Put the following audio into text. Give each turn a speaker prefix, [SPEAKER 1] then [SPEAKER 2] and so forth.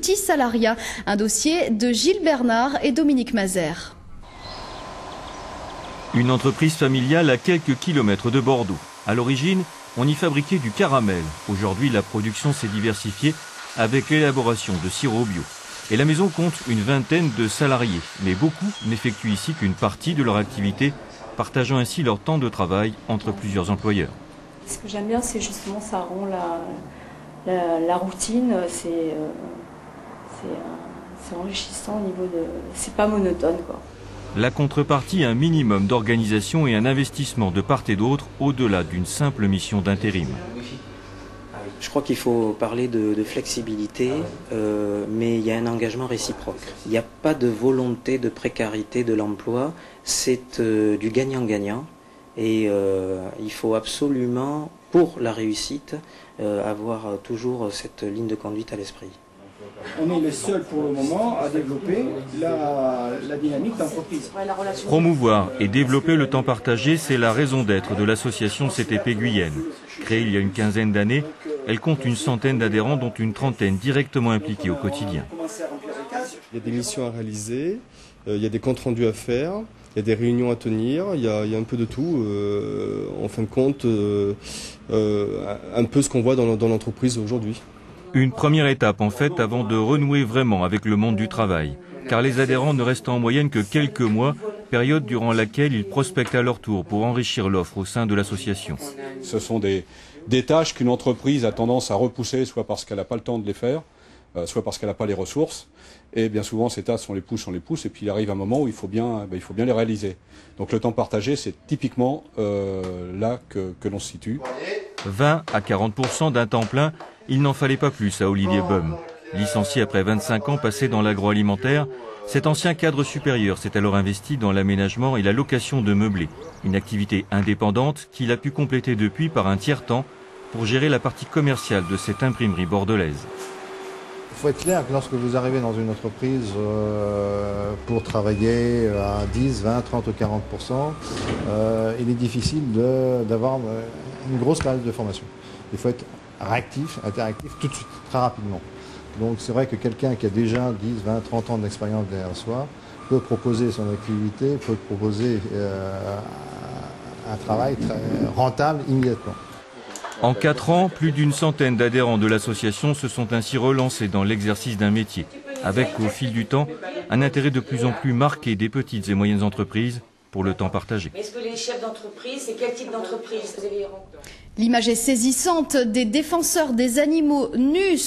[SPEAKER 1] multisalariat. Un dossier de Gilles Bernard et Dominique Mazère.
[SPEAKER 2] Une entreprise familiale à quelques kilomètres de Bordeaux. À l'origine, on y fabriquait du caramel. Aujourd'hui, la production s'est diversifiée avec l'élaboration de sirops bio. Et la maison compte une vingtaine de salariés. Mais beaucoup n'effectuent ici qu'une partie de leur activité, partageant ainsi leur temps de travail entre plusieurs employeurs.
[SPEAKER 3] Ce que j'aime bien, c'est justement ça rend la routine, c'est enrichissant au niveau de... C'est pas monotone, quoi.
[SPEAKER 2] La contrepartie, un minimum d'organisation et un investissement de part et d'autre au-delà d'une simple mission d'intérim.
[SPEAKER 4] Je crois qu'il faut parler de flexibilité, mais il y a un engagement réciproque. Il n'y a pas de volonté de précarité de l'emploi, c'est du gagnant-gagnant. Et il faut absolument, pour la réussite, avoir toujours cette ligne de conduite à l'esprit.
[SPEAKER 5] On est les seuls pour le moment à développer la dynamique d'entreprise.
[SPEAKER 2] Promouvoir et développer le temps partagé, c'est la raison d'être de l'association CTP Guyenne. Créée il y a une quinzaine d'années, elle compte une centaine d'adhérents, dont une trentaine directement impliqués au quotidien.
[SPEAKER 6] Il y a des missions à réaliser, il y a des comptes rendus à faire, il y a des réunions à tenir, il y a un peu de tout. En fin de compte, un peu ce qu'on voit dans l'entreprise aujourd'hui.
[SPEAKER 2] Une première étape en fait avant de renouer vraiment avec le monde du travail. Car les adhérents ne restent en moyenne que quelques mois, période durant laquelle ils prospectent à leur tour pour enrichir l'offre au sein de l'association.
[SPEAKER 7] Ce sont des tâches qu'une entreprise a tendance à repousser, soit parce qu'elle n'a pas le temps de les faire, soit parce qu'elle n'a pas les ressources. Et bien souvent, ces tâches, on les pousse, et puis il arrive un moment où il faut bien les réaliser. Donc le temps partagé, c'est typiquement là que l'on se situe.
[SPEAKER 2] 20 à 40% d'un temps plein, il n'en fallait pas plus à Olivier Bum. Licencié après 25 ans passés dans l'agroalimentaire, cet ancien cadre supérieur s'est alors investi dans l'aménagement et la location de meublés. Une activité indépendante qu'il a pu compléter depuis par un tiers-temps pour gérer la partie commerciale de cette imprimerie bordelaise.
[SPEAKER 8] Il faut être clair que lorsque vous arrivez dans une entreprise pour travailler à 10, 20, 30 ou 40%, il est difficile d'avoir une grosse période de formation. Il faut être réactif, interactif tout de suite, très rapidement. Donc c'est vrai que quelqu'un qui a déjà 10, 20, 30 ans d'expérience derrière soi peut proposer son activité, peut proposer un travail très rentable immédiatement.
[SPEAKER 2] En 4 ans, plus d'une centaine d'adhérents de l'association se sont ainsi relancés dans l'exercice d'un métier, avec au fil du temps un intérêt de plus en plus marqué des petites et moyennes entreprises pour le temps partagé.
[SPEAKER 9] Est-ce que les chefs d'entreprise, c'est quel type d'entreprise vous avez rencontré ?
[SPEAKER 1] L'image est saisissante des défenseurs des animaux nus